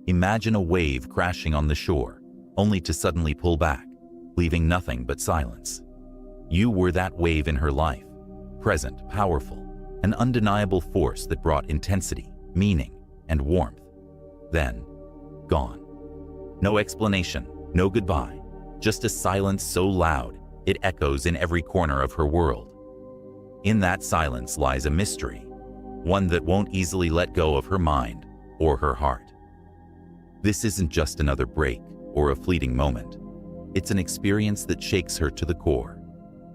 Imagine a wave crashing on the shore, only to suddenly pull back, leaving nothing but silence. You were that wave in her life, present, powerful, an undeniable force that brought intensity, meaning, and warmth. Then, gone. No explanation, no goodbye, just a silence so loud it echoes in every corner of her world. In that silence lies a mystery, one that won't easily let go of her mind or her heart. This isn't just another break or a fleeting moment. It's an experience that shakes her to the core,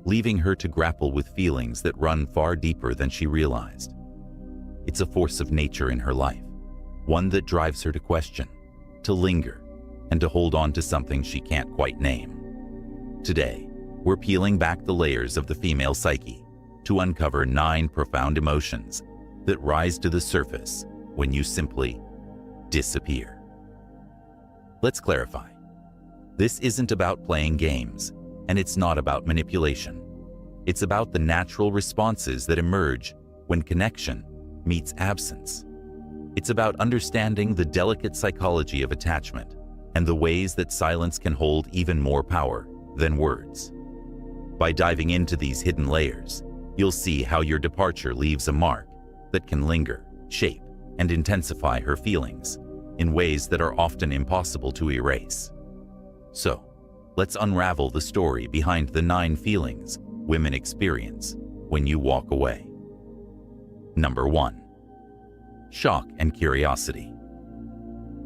leaving her to grapple with feelings that run far deeper than she realized. It's a force of nature in her life, one that drives her to question, to linger, and to hold on to something she can't quite name. Today, we're peeling back the layers of the female psyche to uncover 9 profound emotions that rise to the surface when you simply disappear. Let's clarify. This isn't about playing games, and it's not about manipulation. It's about the natural responses that emerge when connection meets absence. It's about understanding the delicate psychology of attachment and the ways that silence can hold even more power than words. By diving into these hidden layers, you'll see how your departure leaves a mark that can linger, shape, and intensify her feelings in ways that are often impossible to erase. So, let's unravel the story behind the 9 feelings women experience when you walk away. Number 1. Shock and curiosity.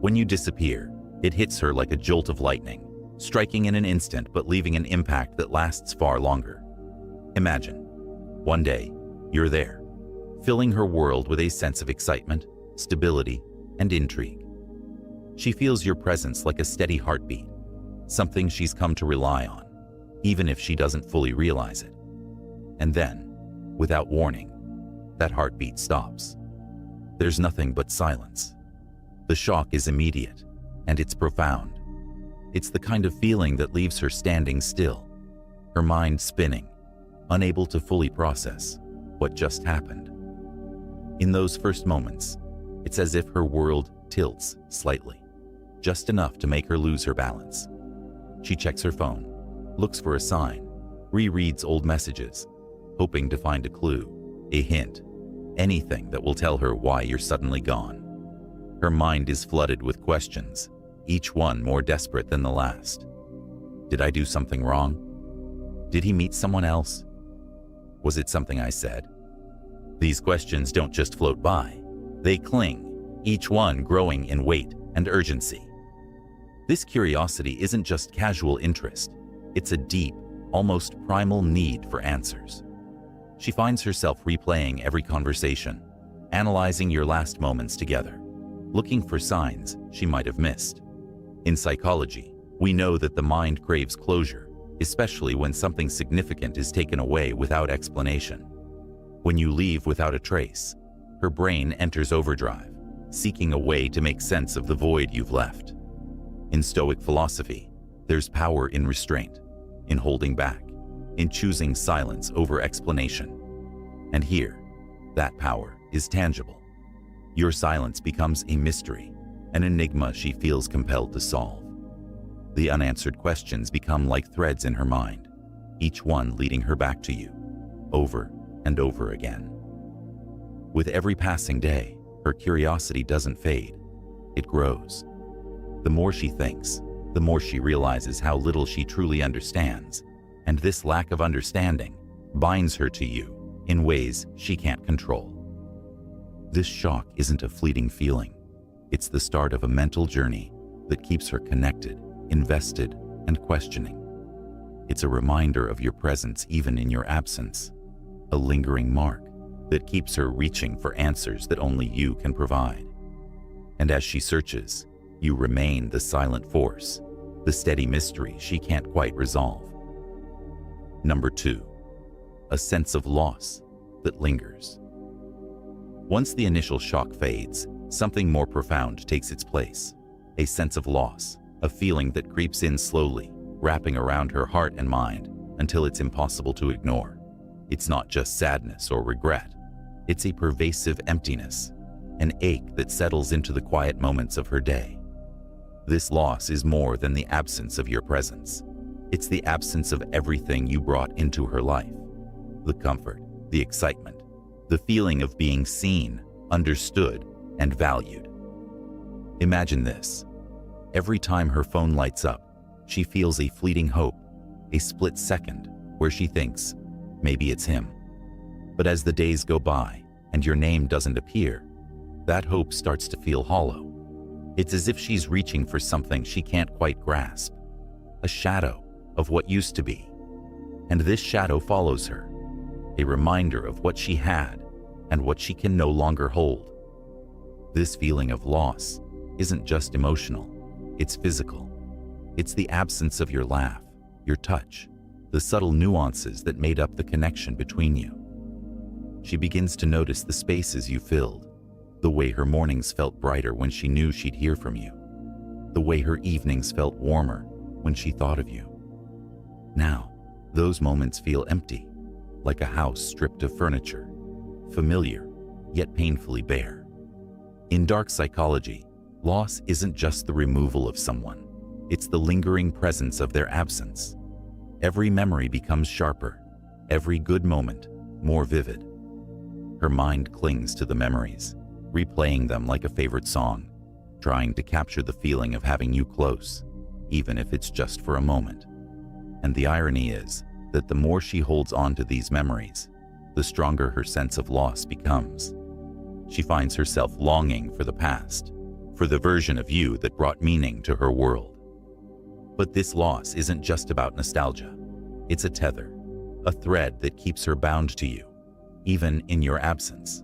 When you disappear, it hits her like a jolt of lightning, striking in an instant but leaving an impact that lasts far longer. Imagine, one day, you're there, filling her world with a sense of excitement, stability, and intrigue. She feels your presence like a steady heartbeat, something she's come to rely on, even if she doesn't fully realize it. And then, without warning, that heartbeat stops. There's nothing but silence. The shock is immediate, and it's profound. It's the kind of feeling that leaves her standing still, her mind spinning, unable to fully process what just happened. In those first moments, it's as if her world tilts slightly, just enough to make her lose her balance. She checks her phone, looks for a sign, rereads old messages, hoping to find a clue, a hint, anything that will tell her why you're suddenly gone. Her mind is flooded with questions, each one more desperate than the last. Did I do something wrong? Did he meet someone else? Was it something I said? These questions don't just float by. They cling, each one growing in weight and urgency. This curiosity isn't just casual interest. It's a deep, almost primal need for answers. She finds herself replaying every conversation, analyzing your last moments together, looking for signs she might have missed. In psychology, we know that the mind craves closure, especially when something significant is taken away without explanation. When you leave without a trace, her brain enters overdrive, seeking a way to make sense of the void you've left. In Stoic philosophy, there's power in restraint, in holding back, in choosing silence over explanation. And here, that power is tangible. Your silence becomes a mystery, an enigma she feels compelled to solve. The unanswered questions become like threads in her mind, each one leading her back to you, over and over again. With every passing day, her curiosity doesn't fade, it grows. The more she thinks, the more she realizes how little she truly understands, and this lack of understanding binds her to you in ways she can't control. This shock isn't a fleeting feeling. It's the start of a mental journey that keeps her connected, invested, and questioning. It's a reminder of your presence even in your absence, a lingering mark that keeps her reaching for answers that only you can provide. And as she searches, you remain the silent force, the steady mystery she can't quite resolve. Number 2, a sense of loss that lingers. Once the initial shock fades, something more profound takes its place, a sense of loss, a feeling that creeps in slowly, wrapping around her heart and mind until it's impossible to ignore. It's not just sadness or regret. It's a pervasive emptiness, an ache that settles into the quiet moments of her day. This loss is more than the absence of your presence. It's the absence of everything you brought into her life. The comfort, the excitement, the feeling of being seen, understood, and valued. Imagine this. Every time her phone lights up, she feels a fleeting hope, a split second where she thinks, maybe it's him. But as the days go by and your name doesn't appear, that hope starts to feel hollow. It's as if she's reaching for something she can't quite grasp, a shadow of what used to be. And this shadow follows her, a reminder of what she had and what she can no longer hold. This feeling of loss isn't just emotional, it's physical. It's the absence of your laugh, your touch, the subtle nuances that made up the connection between you. She begins to notice the spaces you filled, the way her mornings felt brighter when she knew she'd hear from you, the way her evenings felt warmer when she thought of you. Now, those moments feel empty, like a house stripped of furniture, familiar, yet painfully bare. In dark psychology, loss isn't just the removal of someone, it's the lingering presence of their absence. Every memory becomes sharper, every good moment more vivid. Her mind clings to the memories, replaying them like a favorite song, trying to capture the feeling of having you close, even if it's just for a moment. And the irony is that the more she holds on to these memories, the stronger her sense of loss becomes. She finds herself longing for the past, for the version of you that brought meaning to her world. But this loss isn't just about nostalgia. It's a tether, a thread that keeps her bound to you, even in your absence.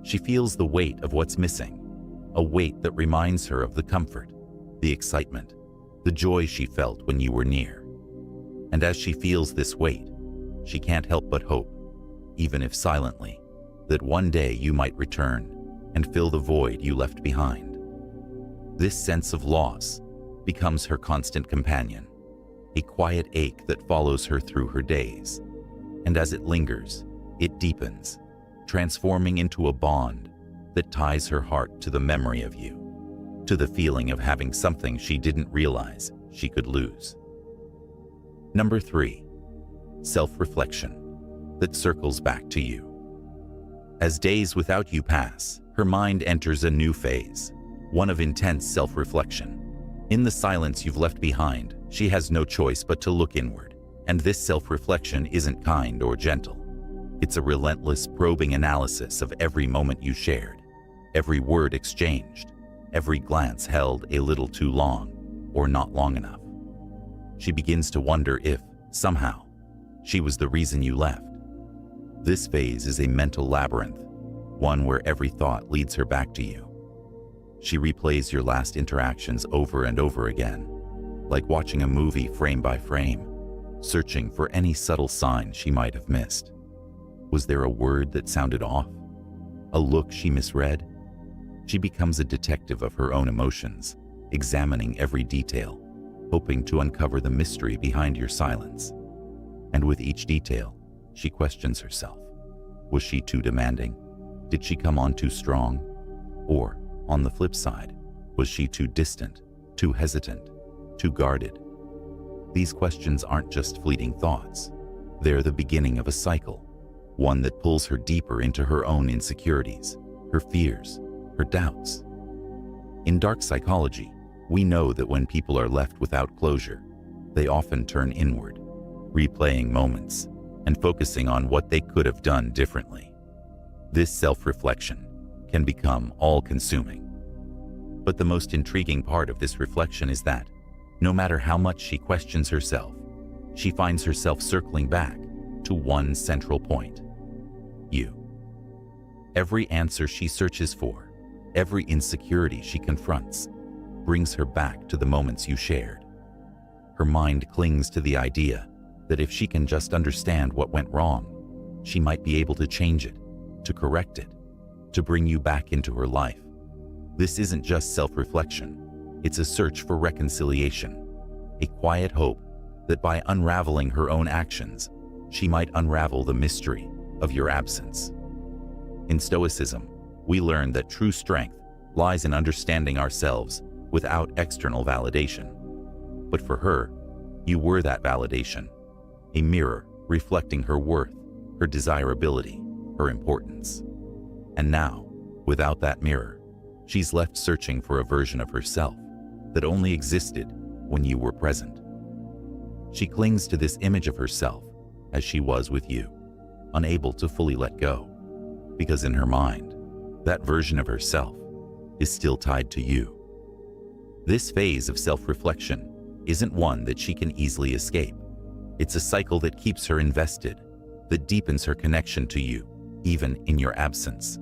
She feels the weight of what's missing, a weight that reminds her of the comfort, the excitement, the joy she felt when you were near. And as she feels this weight, she can't help but hope, even if silently, that one day you might return and fill the void you left behind. This sense of loss becomes her constant companion, a quiet ache that follows her through her days. And as it lingers, it deepens, transforming into a bond that ties her heart to the memory of you, to the feeling of having something she didn't realize she could lose. Number 3, self-reflection that circles back to you. As days without you pass, her mind enters a new phase, one of intense self-reflection. In the silence you've left behind, she has no choice but to look inward, and this self-reflection isn't kind or gentle. It's a relentless, probing analysis of every moment you shared, every word exchanged, every glance held a little too long or not long enough. She begins to wonder if, somehow, she was the reason you left. This phase is a mental labyrinth, one where every thought leads her back to you. She replays your last interactions over and over again, like watching a movie frame by frame, searching for any subtle sign she might have missed. Was there a word that sounded off? A look she misread? She becomes a detective of her own emotions, examining every detail, hoping to uncover the mystery behind your silence. And with each detail, she questions herself. Was she too demanding? Did she come on too strong? Or, on the flip side, was she too distant, too hesitant, too guarded? These questions aren't just fleeting thoughts. They're the beginning of a cycle, one that pulls her deeper into her own insecurities, her fears, her doubts. In dark psychology, we know that when people are left without closure, they often turn inward, replaying moments and focusing on what they could have done differently. This self-reflection can become all-consuming. But the most intriguing part of this reflection is that, no matter how much she questions herself, she finds herself circling back to one central point: you. Every answer she searches for, every insecurity she confronts, brings her back to the moments you shared. Her mind clings to the idea that if she can just understand what went wrong, she might be able to change it, to correct it, to bring you back into her life. This isn't just self-reflection, it's a search for reconciliation, a quiet hope that by unraveling her own actions, she might unravel the mystery of your absence. In Stoicism, we learn that true strength lies in understanding ourselves without external validation. But for her, you were that validation, a mirror reflecting her worth, her desirability, her importance. And now, without that mirror, she's left searching for a version of herself that only existed when you were present. She clings to this image of herself as she was with you, unable to fully let go, because in her mind, that version of herself is still tied to you. This phase of self-reflection isn't one that she can easily escape. It's a cycle that keeps her invested, that deepens her connection to you, even in your absence.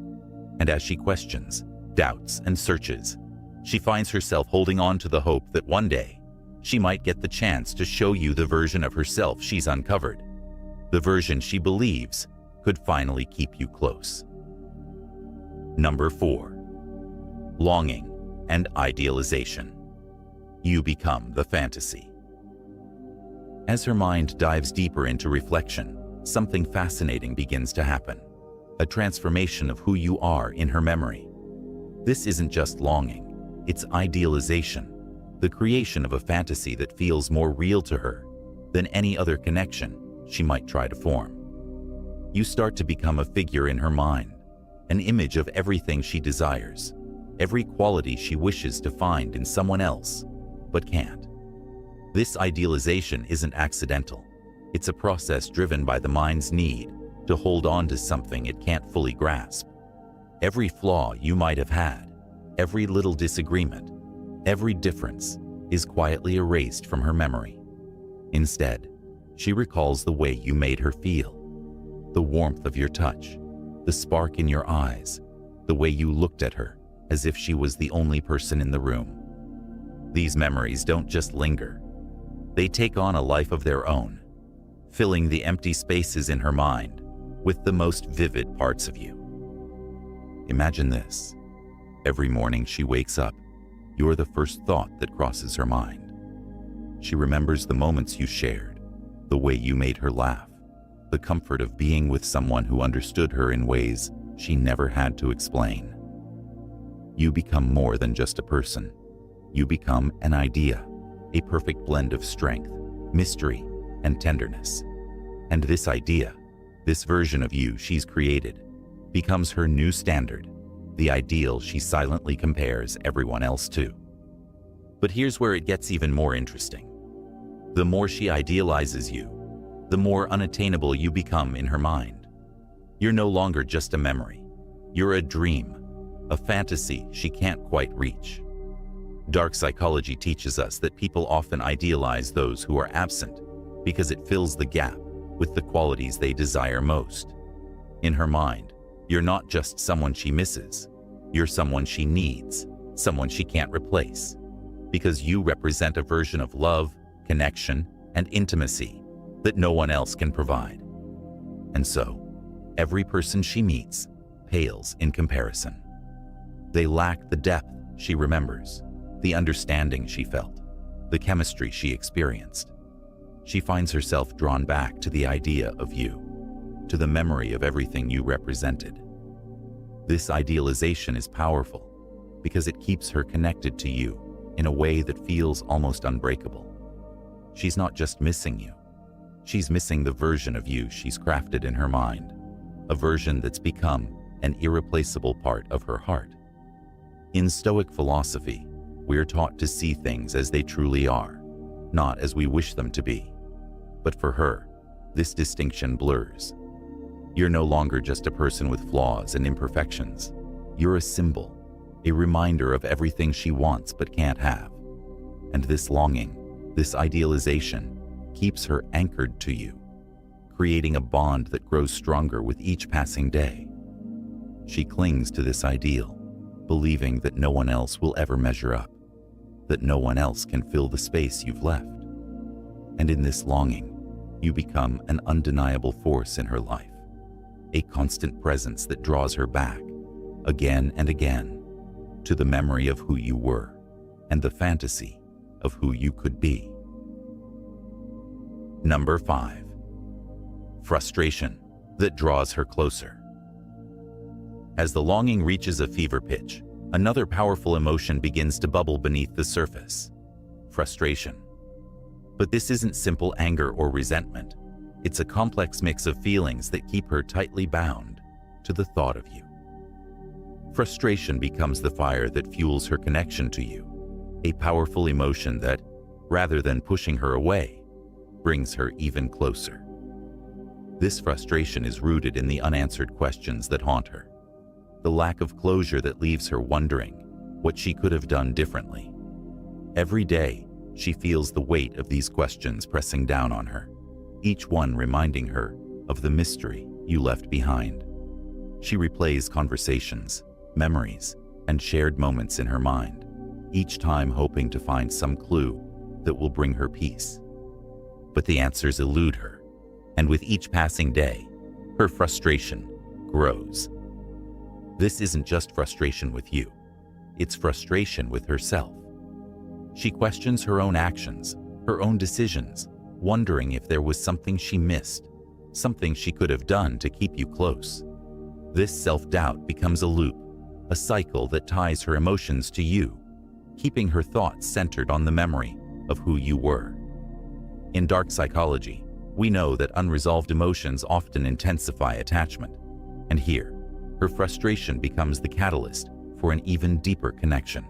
And as she questions, doubts, and searches, she finds herself holding on to the hope that one day she might get the chance to show you the version of herself she's uncovered, the version she believes could finally keep you close. Number 4. Longing and idealization. You become the fantasy. As her mind dives deeper into reflection, something fascinating begins to happen, a transformation of who you are in her memory. This isn't just longing, it's idealization, the creation of a fantasy that feels more real to her than any other connection she might try to form. You start to become a figure in her mind, an image of everything she desires, every quality she wishes to find in someone else, but can't. This idealization isn't accidental. It's a process driven by the mind's need to hold on to something it can't fully grasp. Every flaw you might have had, every little disagreement, every difference is quietly erased from her memory. Instead, she recalls the way you made her feel, the warmth of your touch, the spark in your eyes, the way you looked at her as if she was the only person in the room. These memories don't just linger. They take on a life of their own, filling the empty spaces in her mind with the most vivid parts of you. Imagine this. Every morning she wakes up, you're the first thought that crosses her mind. She remembers the moments you shared, the way you made her laugh, the comfort of being with someone who understood her in ways she never had to explain. You become more than just a person. You become an idea, a perfect blend of strength, mystery, and tenderness. And this idea, this version of you she's created, becomes her new standard, the ideal she silently compares everyone else to. But here's where it gets even more interesting. The more she idealizes you, the more unattainable you become in her mind. You're no longer just a memory. You're a dream, a fantasy she can't quite reach. Dark psychology teaches us that people often idealize those who are absent because it fills the gap with the qualities they desire most. In her mind, you're not just someone she misses. You're someone she needs, someone she can't replace, because you represent a version of love, connection, and intimacy that no one else can provide. And so, every person she meets pales in comparison. They lack the depth she remembers, the understanding she felt, the chemistry she experienced. She finds herself drawn back to the idea of you, to the memory of everything you represented. This idealization is powerful because it keeps her connected to you in a way that feels almost unbreakable. She's not just missing you. She's missing the version of you she's crafted in her mind, a version that's become an irreplaceable part of her heart. In Stoic philosophy, we're taught to see things as they truly are, not as we wish them to be. But for her, this distinction blurs. You're no longer just a person with flaws and imperfections. You're a symbol, a reminder of everything she wants but can't have. And this longing, this idealization, keeps her anchored to you, creating a bond that grows stronger with each passing day. She clings to this ideal, believing that no one else will ever measure up, that no one else can fill the space you've left. And in this longing, you become an undeniable force in her life, a constant presence that draws her back, again and again, to the memory of who you were and the fantasy of who you could be. Number 5. Frustration that draws her closer. As the longing reaches a fever pitch, Another powerful emotion begins to bubble beneath the surface: frustration. But this isn't simple anger or resentment. It's a complex mix of feelings that keep her tightly bound to the thought of you. Frustration becomes the fire that fuels her connection to you, a powerful emotion that, rather than pushing her away, brings her even closer. This frustration is rooted in the unanswered questions that haunt her, the lack of closure that leaves her wondering what she could have done differently. Every day, she feels the weight of these questions pressing down on her, each one reminding her of the mystery you left behind. She replays conversations, memories, and shared moments in her mind, each time hoping to find some clue that will bring her peace. But the answers elude her, and with each passing day, her frustration grows. This isn't just frustration with you, it's frustration with herself. She questions her own actions, her own decisions, wondering if there was something she missed, something she could have done to keep you close. This self-doubt becomes a loop, a cycle that ties her emotions to you, keeping her thoughts centered on the memory of who you were. In dark psychology, we know that unresolved emotions often intensify attachment, and here, her frustration becomes the catalyst for an even deeper connection.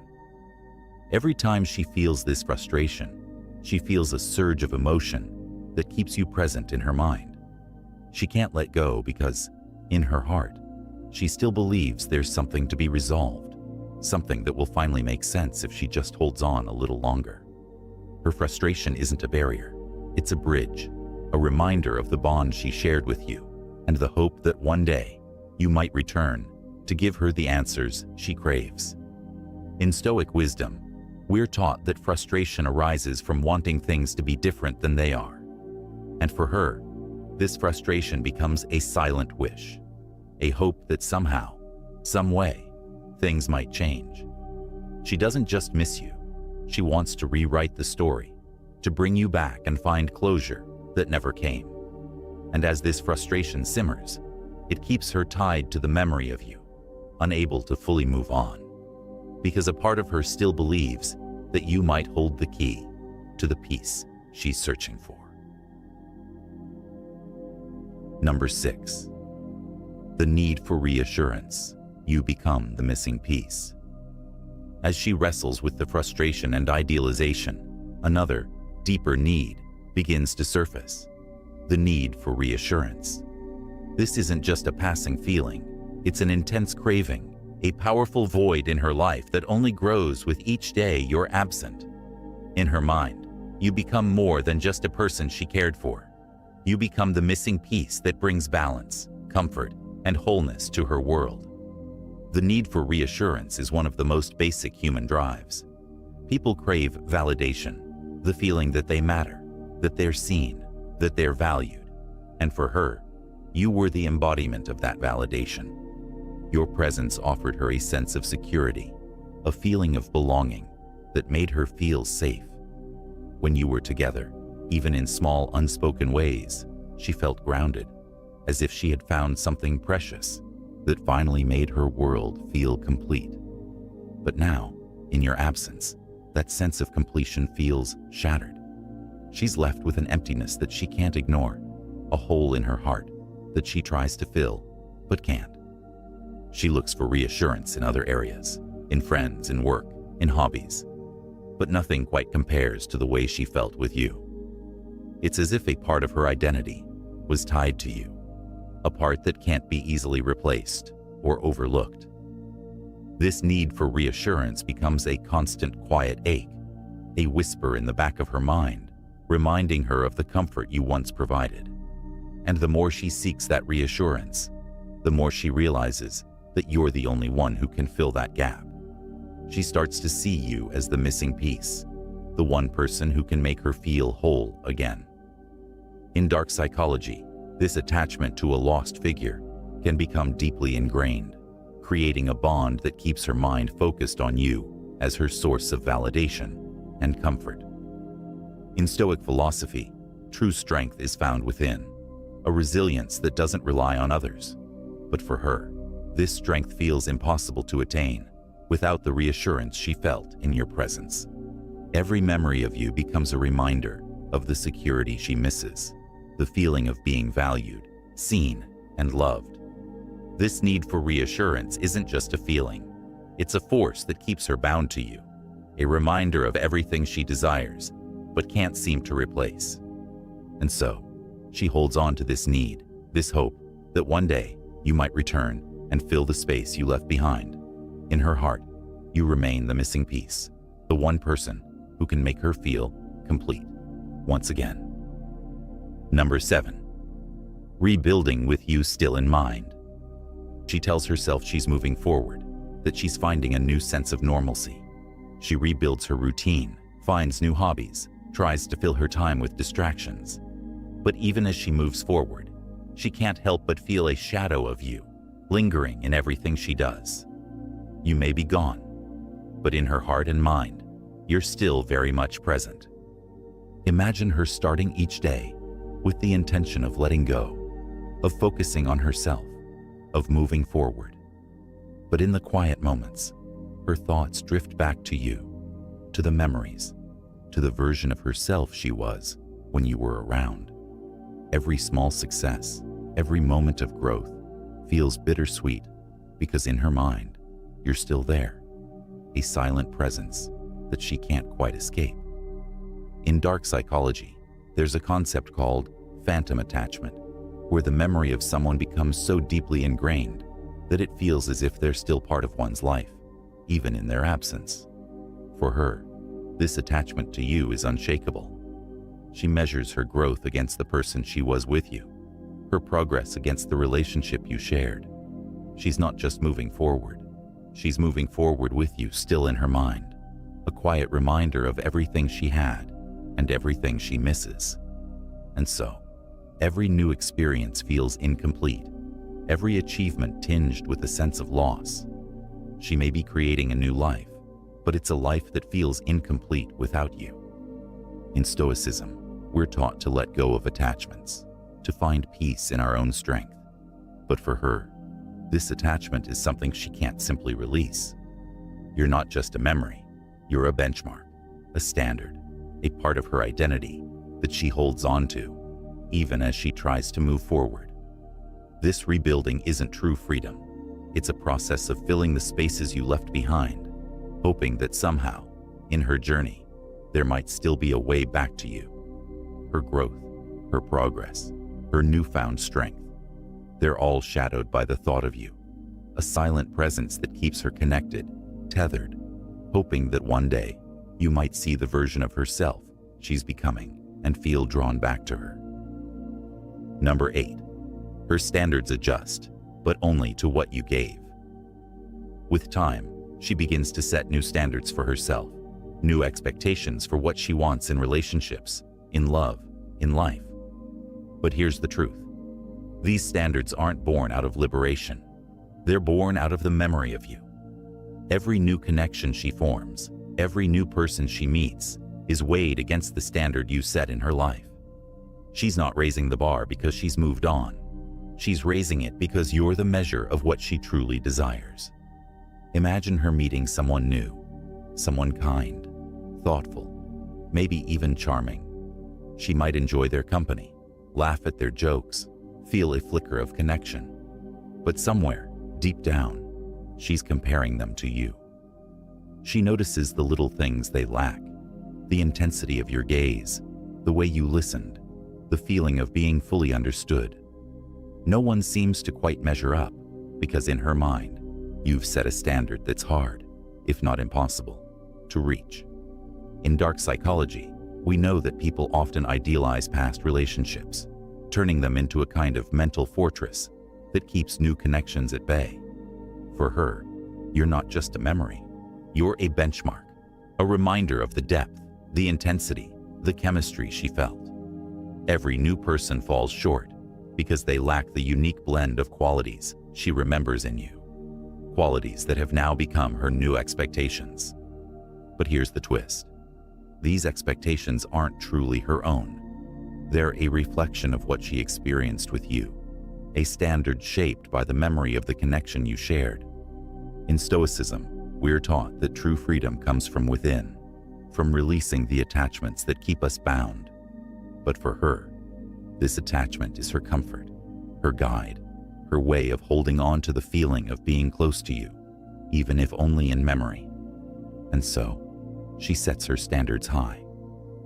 Every time she feels this frustration, she feels a surge of emotion that keeps you present in her mind. She can't let go because, in her heart, she still believes there's something to be resolved, something that will finally make sense if she just holds on a little longer. Her frustration isn't a barrier, it's a bridge, a reminder of the bond she shared with you, and the hope that one day you might return to give her the answers she craves. In Stoic wisdom, we're taught that frustration arises from wanting things to be different than they are. And for her, this frustration becomes a silent wish, a hope that somehow, some way, things might change. She doesn't just miss you, she wants to rewrite the story, to bring you back and find closure that never came. And as this frustration simmers, it keeps her tied to the memory of you, unable to fully move on. Because a part of her still believes that you might hold the key to the peace she's searching for. Number 6. The need for reassurance. You become the missing piece. As she wrestles with the frustration and idealization, another, deeper need begins to surface: the need for reassurance. This isn't just a passing feeling, it's an intense craving, a powerful void in her life that only grows with each day you're absent. In her mind, you become more than just a person she cared for. You become the missing piece that brings balance, comfort, and wholeness to her world. The need for reassurance is one of the most basic human drives. People crave validation, the feeling that they matter, that they're seen, that they're valued. And for her, you were the embodiment of that validation. Your presence offered her a sense of security, a feeling of belonging that made her feel safe. When you were together, even in small unspoken ways, she felt grounded, as if she had found something precious that finally made her world feel complete. But now, in your absence, that sense of completion feels shattered. She's left with an emptiness that she can't ignore, a hole in her heart that she tries to fill, but can't. She looks for reassurance in other areas, in friends, in work, in hobbies. But nothing quite compares to the way she felt with you. It's as if a part of her identity was tied to you, a part that can't be easily replaced or overlooked. This need for reassurance becomes a constant quiet ache, a whisper in the back of her mind, reminding her of the comfort you once provided. And the more she seeks that reassurance, the more she realizes that you're the only one who can fill that gap. She starts to see you as the missing piece, the one person who can make her feel whole again. In dark psychology, this attachment to a lost figure can become deeply ingrained, creating a bond that keeps her mind focused on you as her source of validation and comfort. In Stoic philosophy, true strength is found within, a resilience that doesn't rely on others. But for her, this strength feels impossible to attain without the reassurance she felt in your presence. Every memory of you becomes a reminder of the security she misses, the feeling of being valued, seen, and loved. This need for reassurance isn't just a feeling. It's a force that keeps her bound to you, a reminder of everything she desires, but can't seem to replace. And so, she holds on to this need, this hope, that one day you might return and fill the space you left behind. In her heart, you remain the missing piece, the one person who can make her feel complete once again. Number 7. Rebuilding with you still in mind. She tells herself she's moving forward, that she's finding a new sense of normalcy. She rebuilds her routine, finds new hobbies, tries to fill her time with distractions. But even as she moves forward, she can't help but feel a shadow of you, lingering in everything she does. You may be gone, but in her heart and mind, you're still very much present. Imagine her starting each day with the intention of letting go, of focusing on herself, of moving forward. But in the quiet moments, her thoughts drift back to you, to the memories, to the version of herself she was when you were around. Every small success, every moment of growth feels bittersweet because in her mind, you're still there, a silent presence that she can't quite escape. In dark psychology, there's a concept called phantom attachment, where the memory of someone becomes so deeply ingrained that it feels as if they're still part of one's life, even in their absence. For her, this attachment to you is unshakable. She measures her growth against the person she was with you, her progress against the relationship you shared. She's not just moving forward, she's moving forward with you still in her mind, a quiet reminder of everything she had and everything she misses. And so, every new experience feels incomplete, every achievement tinged with a sense of loss. She may be creating a new life, but it's a life that feels incomplete without you. In Stoicism, we're taught to let go of attachments, to find peace in our own strength. But for her, this attachment is something she can't simply release. You're not just a memory, you're a benchmark, a standard, a part of her identity that she holds on to, even as she tries to move forward. This rebuilding isn't true freedom. It's a process of filling the spaces you left behind, hoping that somehow, in her journey, there might still be a way back to you. Her growth, her progress, her newfound strength, they're all shadowed by the thought of you, a silent presence that keeps her connected, tethered, hoping that one day you might see the version of herself she's becoming and feel drawn back to her. Number 8. Her standards adjust, but only to what you gave. With time, she begins to set new standards for herself, new expectations for what she wants in relationships, in love, in life. But here's the truth. These standards aren't born out of liberation. They're born out of the memory of you. Every new connection she forms, every new person she meets, is weighed against the standard you set in her life. She's not raising the bar because she's moved on. She's raising it because you're the measure of what she truly desires. Imagine her meeting someone new, someone kind, thoughtful, maybe even charming. She might enjoy their company, laugh at their jokes, feel a flicker of connection. But somewhere, deep down, she's comparing them to you. She notices the little things they lack, the intensity of your gaze, the way you listened, the feeling of being fully understood. No one seems to quite measure up because in her mind, you've set a standard that's hard, if not impossible, to reach. In dark psychology, we know that people often idealize past relationships, turning them into a kind of mental fortress that keeps new connections at bay. For her, you're not just a memory, you're a benchmark, a reminder of the depth, the intensity, the chemistry she felt. Every new person falls short because they lack the unique blend of qualities she remembers in you, qualities that have now become her new expectations. But here's the twist. These expectations aren't truly her own. They're a reflection of what she experienced with you, a standard shaped by the memory of the connection you shared. In Stoicism, We're taught that true freedom comes from within, from releasing the attachments that keep us bound. But for her, this attachment is her comfort, her guide, her way of holding on to the feeling of being close to you, even if only in memory. And so, she sets her standards high,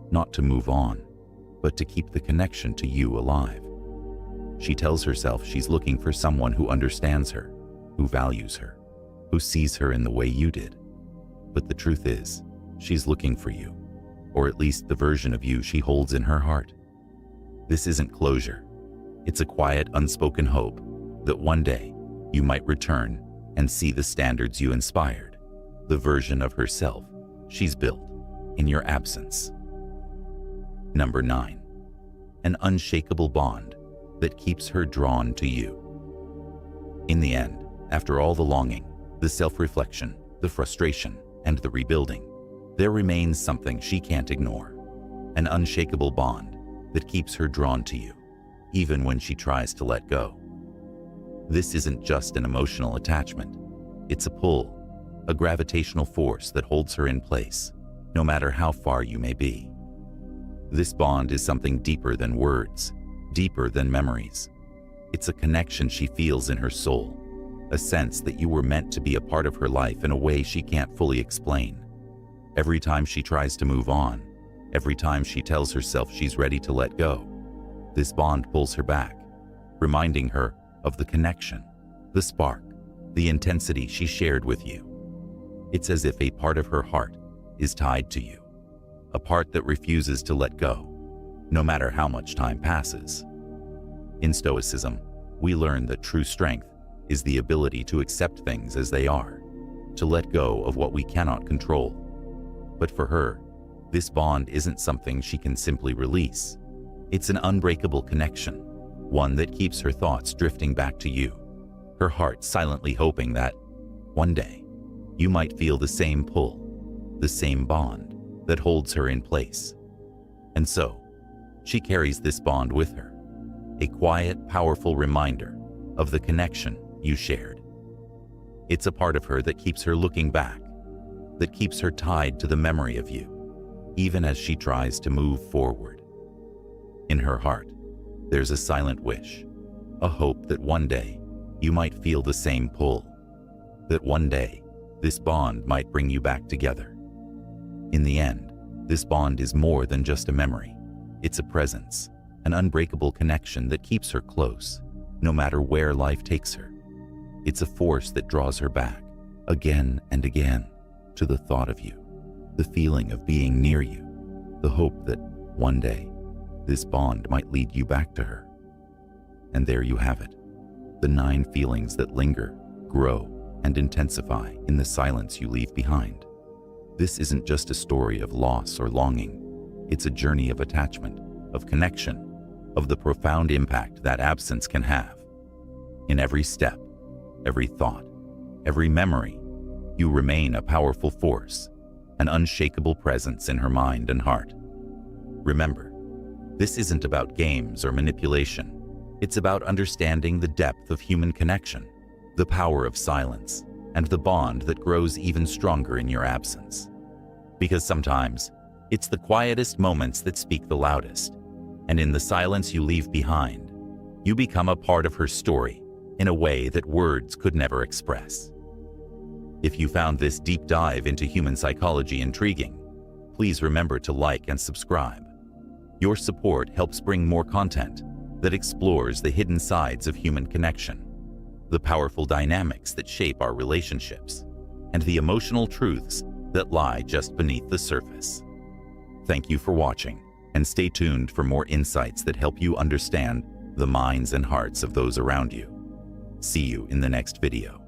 not to move on, but to keep the connection to you alive. She tells herself she's looking for someone who understands her, who values her, who sees her in the way you did. But the truth is, she's looking for you, or at least the version of you she holds in her heart. This isn't closure. It's a quiet, unspoken hope that one day you might return and see the standards you inspired, the version of herself she's built in your absence. Number 9, an unshakable bond that keeps her drawn to you. In the end, after all the longing, the self-reflection, the frustration, and the rebuilding, there remains something she can't ignore, an unshakable bond that keeps her drawn to you, even when she tries to let go. This isn't just an emotional attachment. It's a pull, a gravitational force that holds her in place, no matter how far you may be. This bond is something deeper than words, deeper than memories. It's a connection she feels in her soul, a sense that you were meant to be a part of her life in a way she can't fully explain. Every time she tries to move on, every time she tells herself she's ready to let go, this bond pulls her back, reminding her of the connection, the spark, the intensity she shared with you. It's as if a part of her heart is tied to you, a part that refuses to let go, no matter how much time passes. In Stoicism, we learn that true strength is the ability to accept things as they are, to let go of what we cannot control. But for her, this bond isn't something she can simply release. It's an unbreakable connection, one that keeps her thoughts drifting back to you, her heart silently hoping that, one day, you might feel the same pull, the same bond that holds her in place. And so, she carries this bond with her, a quiet, powerful reminder of the connection you shared. It's a part of her that keeps her looking back, that keeps her tied to the memory of you, even as she tries to move forward. In her heart, there's a silent wish, a hope that one day you might feel the same pull, that one day this bond might bring you back together. In the end, this bond is more than just a memory. It's a presence, an unbreakable connection that keeps her close, no matter where life takes her. It's a force that draws her back, again and again, to the thought of you, the feeling of being near you, the hope that one day this bond might lead you back to her. And there you have it, the 9 feelings that linger, grow, and intensify in the silence you leave behind. This isn't just a story of loss or longing. It's a journey of attachment, of connection, of the profound impact that absence can have. In every step, every thought, every memory, you remain a powerful force, an unshakable presence in her mind and heart. Remember, this isn't about games or manipulation. It's about understanding the depth of human connection, the power of silence, and the bond that grows even stronger in your absence. Because sometimes, it's the quietest moments that speak the loudest, and in the silence you leave behind, you become a part of her story in a way that words could never express. If you found this deep dive into human psychology intriguing, please remember to like and subscribe. Your support helps bring more content that explores the hidden sides of human connection, the powerful dynamics that shape our relationships, and the emotional truths that lie just beneath the surface. Thank you for watching, and stay tuned for more insights that help you understand the minds and hearts of those around you. See you in the next video.